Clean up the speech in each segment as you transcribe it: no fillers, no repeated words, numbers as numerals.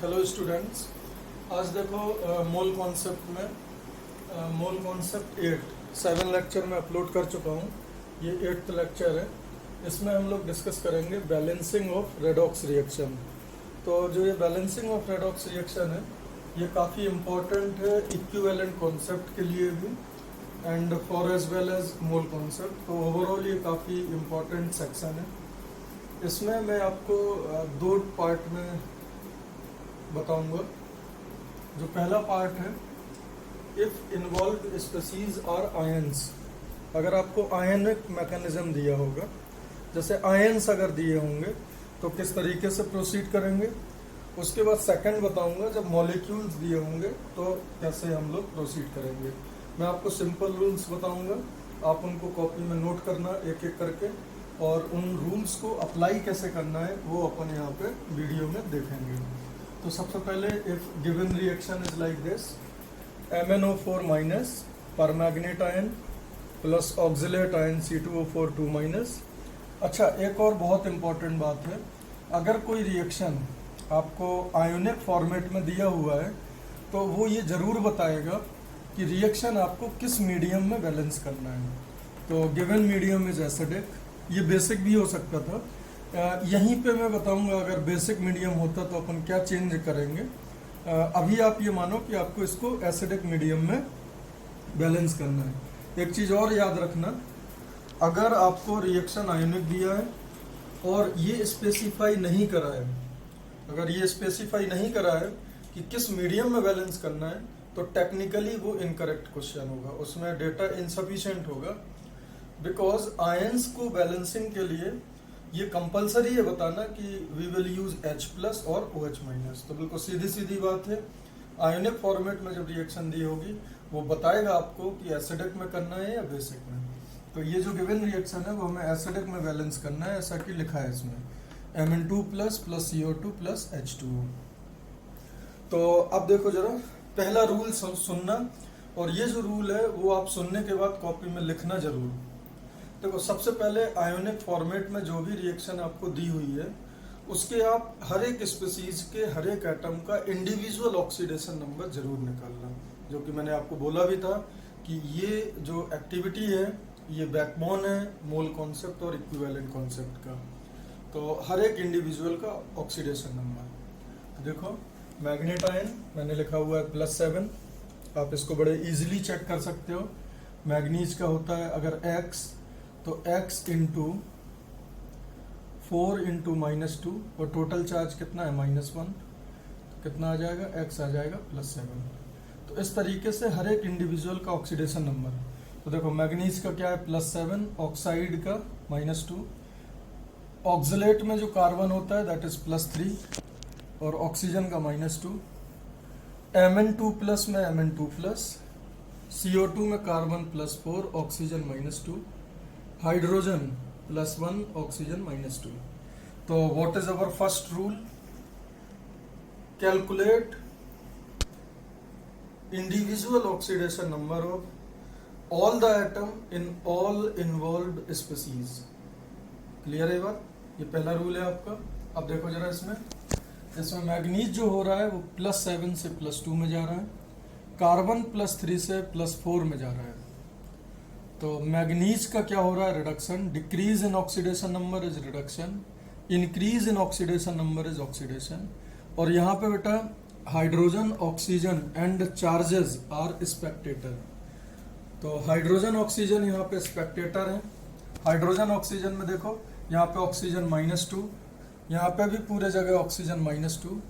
Hello students. आज देखो mole concept में मोल कॉन्सेप्ट 7 लेक्चर में अपलोड कर चुका हूँ। ये 8th लेक्चर है। इसमें हम लोग डिस्कस करेंगे बैलेंसिंग ऑफ रेडॉक्स रिएक्शन। तो जो ये बैलेंसिंग ऑफ रेडॉक्स रिएक्शन है ये काफ़ी इम्पोर्टेंट है इक्विवेलेंट कॉन्सेप्ट के लिए भी and for as well as mole concept. तो ओवरऑल ये काफ़ी इम्पोर्टेंट सेक्शन है। इसमें मैं आपको दो पार्ट में बताऊंगा। जो पहला पार्ट है, if involve species are ions, अगर आपको आयनिक मैकेनिज्म दिया होगा, जैसे आयंस अगर दिए होंगे तो किस तरीके से प्रोसीड करेंगे। उसके बाद सेकंड बताऊंगा, जब मॉलिक्यूल्स दिए होंगे तो कैसे हम लोग प्रोसीड करेंगे। मैं आपको सिंपल रूल्स बताऊंगा, आप उनको कॉपी में नोट करना एक एक करके, और उन रूल्स को अप्लाई कैसे करना है वो अपन यहाँ पे वीडियो में देखेंगे। तो सबसे पहले, if given reaction is like this, MnO4 minus परमैग्नेट ion plus oxalate ion C2O4 2 minus. अच्छा, एक और बहुत इंपॉर्टेंट बात है, अगर कोई रिएक्शन आपको आयोनिक फॉर्मेट में दिया हुआ है तो वो ये ज़रूर बताएगा कि रिएक्शन आपको किस मीडियम में बैलेंस करना है। तो गिवन मीडियम इज एसिडिक, ये बेसिक भी हो सकता था। यहीं पे मैं बताऊंगा अगर बेसिक मीडियम होता तो अपन क्या चेंज करेंगे। अभी आप ये मानो कि आपको इसको एसिडिक मीडियम में बैलेंस करना है। एक चीज़ और याद रखना, अगर आपको रिएक्शन आयोनिक दिया है और ये स्पेसिफाई नहीं करा है, अगर ये स्पेसिफाई नहीं करा है कि किस मीडियम में बैलेंस करना है, तो टेक्निकली वो इनकरेक्ट क्वेश्चन होगा, उसमें डेटा इनसफिशिएंट होगा। बिकॉज आयंस को बैलेंसिंग के लिए ये कंपलसरी है बताना कि वी विल यूज H+ और OH-। तो बिल्कुल सीधी सीधी बात है, आयोनिक फॉर्मेट में जब रिएक्शन दी होगी वो बताएगा आपको कि एसिडिक में करना है या बेसिक में। तो ये जो गिवन रिएक्शन है वो हमें एसिडिक में बैलेंस करना है, ऐसा कि लिखा है इसमें Mn2+ + CO2 + H2O। तो अब देखो जरा, पहला रूल सुनना, और ये जो रूल है वो आप सुनने के बाद कॉपी में लिखना जरूर। देखो, सबसे पहले आयोनिक फॉर्मेट में जो भी रिएक्शन आपको दी हुई है उसके आप हर एक स्पीसीज के हर एक एटम का इंडिविजुअल ऑक्सीडेशन नंबर जरूर निकालना, जो कि मैंने आपको बोला भी था कि ये जो एक्टिविटी है ये बैकबोन है मोल कॉन्सेप्ट और इक्विवेलेंट कॉन्सेप्ट का। तो हर एक इंडिविजुअल का ऑक्सीडेशन नंबर देखो। मैग्नेट आयन मैंने लिखा हुआ है +7, आप इसको बड़े इजीली चेक कर सकते हो। मैग्नीज का होता है अगर X, तो X × 4 × -2, और टोटल चार्ज कितना है -1, कितना आ जाएगा, X आ जाएगा +7। तो इस तरीके से हर एक इंडिविजुअल का ऑक्सीडेशन नंबर। तो देखो, मैग्नीज का क्या है +7, ऑक्साइड का -2, ऑक्सलेट में जो कार्बन होता है दैट इज +3, और ऑक्सीजन का -2, Mn2+ में Mn2+, CO2 में कार्बन +4, ऑक्सीजन -2, हाइड्रोजन +1, ऑक्सीजन -2। तो what is our first rule? Calculate individual oxidation number of all the atom in all involved species. Clear है बात? ये पहला रूल है आपका। अब देखो जरा, इसमें मैग्नीज जो हो रहा है वो +7 से +2 में जा रहा है, कार्बन +3 से +4 में जा रहा है। तो मैग्नीज का क्या हो रहा है, reduction. Decrease in oxidation number is reduction, increase in oxidation number is oxidation. और यहाँ पे बेटा hydrogen, oxygen and charges are spectator. तो हाइड्रोजन ऑक्सीजन यहाँ पे स्पेक्टेटर है। हाइड्रोजन ऑक्सीजन में देखो, यहाँ पे ऑक्सीजन -2, यहाँ पे भी पूरे जगह ऑक्सीजन -2,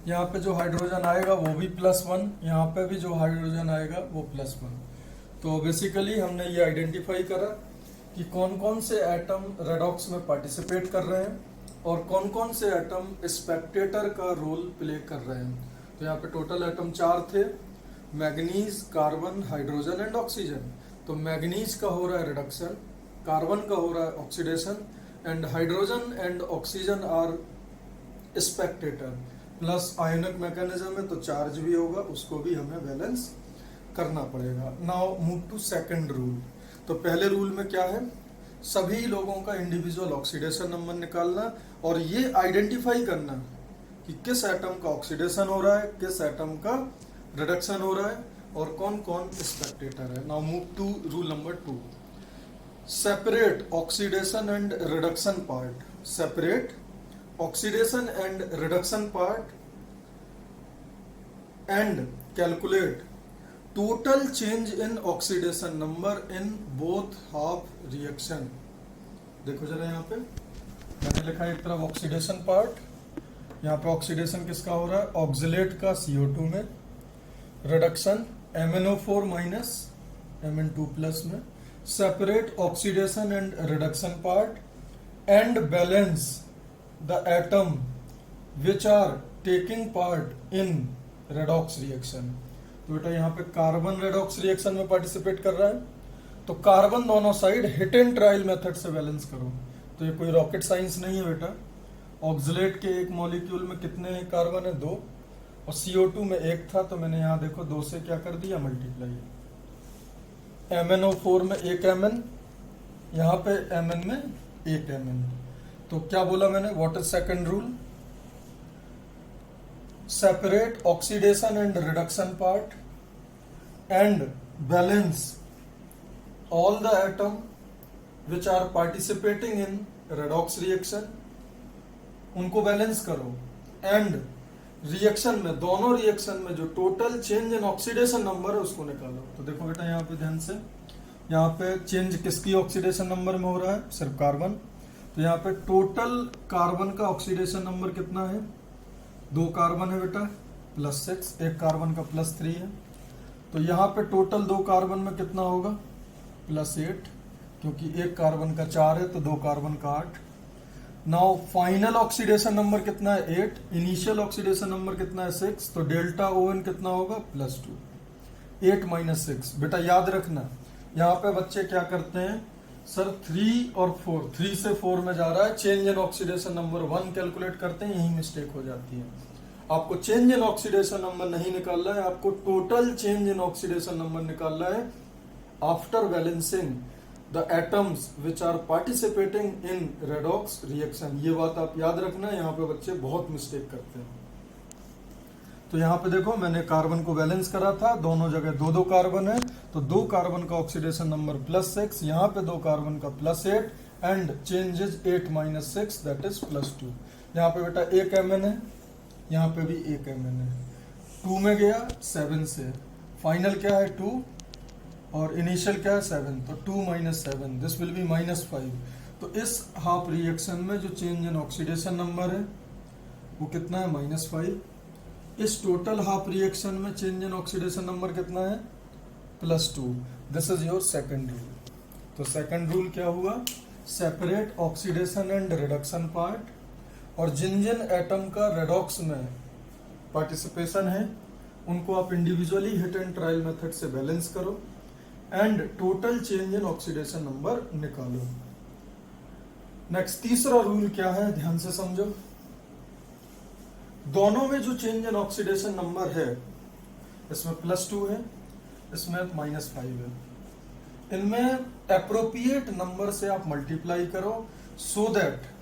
यहाँ पे जो हाइड्रोजन आएगा वो भी +1, यहाँ पे भी जो हाइड्रोजन आएगा वो +1। तो बेसिकली हमने ये आइडेंटिफाई करा कि कौन कौन से एटम रेडॉक्स में पार्टिसिपेट कर रहे हैं और कौन कौन से एटम स्पेक्टेटर का रोल प्ले कर रहे हैं। तो यहाँ पे टोटल एटम 4 थे, manganese, carbon, hydrogen and oxygen. तो मैग्नीज का हो रहा है रिडक्शन, कार्बन का हो रहा है oxidation, and hydrogen and oxygen are spectator. Plus ionic mechanism है तो चार्ज भी होगा, उसको भी हमें बैलेंस करना पड़ेगा। Now move to second rule. तो पहले रूल में क्या है, सभी लोगों का इंडिविजुअल ऑक्सीडेशन नंबर निकालना और ये आइडेंटिफाई करना कि किस एटम का ऑक्सीडेशन हो रहा है, किस एटम का रिडक्शन हो रहा है और कौन कौन स्पेक्टेटर है। Now move to rule number 2, separate oxidation and reduction part. Separate oxidation and reduction part and calculate total change in oxidation number in both half reaction. देखो जरा यहाँ पे मैंने लिखा है एक तरफ ऑक्सीडेशन पार्ट, यहाँ पे ऑक्सीडेशन किसका हो रहा है, ऑक्सिलेट का CO2 में, reduction MnO4 minus Mn2 plus में। Separate oxidation and reduction part and balance the atom which are taking part in redox reaction. तो बेटा यहाँ पे कार्बन रेडॉक्स रिएक्शन में पार्टिसिपेट कर रहा है, तो कार्बन दोनों side hit and trial method से बैलेंस करो। तो ये कोई रॉकेट साइंस नहीं है बेटा। ऑक्सिलेट के एक मॉलिक्यूल में कितने कार्बन है, 2, और CO2 में 1 था, तो मैंने यहाँ देखो 2 से क्या कर दिया, मल्टीप्लाई। MnO4 में 1 Mn, यहाँ पे Mn में 1 Mn। तो क्या बोला मैंने, what is second rule, separate oxidation and reduction part and balance all the atom which are participating in redox reaction, उनको बैलेंस करो। एंड रिएक्शन में, दोनों रिएक्शन में जो total change in oxidation number है उसको निकालो। तो देखो बेटा यहाँ पे ध्यान से, यहाँ पे चेंज किसकी ऑक्सीडेशन नंबर में हो रहा है, सिर्फ कार्बन। तो यहाँ पे टोटल कार्बन का ऑक्सीडेशन नंबर कितना है, 2 कार्बन है बेटा, +6, एक कार्बन का +3 है। तो यहाँ पे टोटल 2 कार्बन में कितना होगा, +8, क्योंकि एक कार्बन का 4 है तो 2 कार्बन का 8। नाउ फाइनल ऑक्सीडेशन नंबर कितना है, 8, इनिशियल ऑक्सीडेशन नंबर कितना है, 6, तो डेल्टा ON कितना होगा, +2, 8 - 6। बेटा याद रखना, यहाँ पे बच्चे क्या करते हैं, सर 3 और 4, 3 से 4 में जा रहा है, change in oxidation number 1 calculate करते हैं, यही मिस्टेक हो जाती है। आपको चेंज इन ऑक्सीडेशन नंबर नहीं निकालना है, आपको total change in oxidation number निकालना है after balancing the atoms which are participating in redox reaction. ये बात आप याद रखना, यहाँ पे बच्चे बहुत मिस्टेक करते हैं। तो यहाँ पे देखो मैंने कार्बन को बैलेंस करा था, दोनों जगह 2-2 कार्बन है, तो 2 कार्बन का ऑक्सीडेशन नंबर +6, यहाँ पे 2 कार्बन का +8 and change is 8 - 6 that is +2। यहाँ पे बेटा 1 Mn है, यहाँ पे भी 1 Mn है, 2 में गया 7 से, फाइनल क्या है 2 और इनिशियल क्या है 7, तो 2 - 7 दिस विल बी -5। तो इस हाफ रिएक्शन में जो चेंज इन ऑक्सीडेशन नंबर है वो कितना है, -5। इस टोटल हाफ रिएक्शन में चेंज इन ऑक्सीडेशन नंबर कितना है, +2। This is your second rule. तो सेकंड रूल क्या हुआ, separate oxidation and reduction part, और जिन जिन एटम का रेडॉक्स में पार्टिसिपेशन है उनको आप individually hit and trial method से बैलेंस करो and total change in oxidation number निकालो। नेक्स्ट तीसरा रूल क्या है, ध्यान से समझो। दोनों में जो चेंज इन ऑक्सीडेशन नंबर है, इसमें +2 है, इसमें -5 है, इनमें अप्रोप्रिएट नंबर से आप मल्टीप्लाई करो सो दैट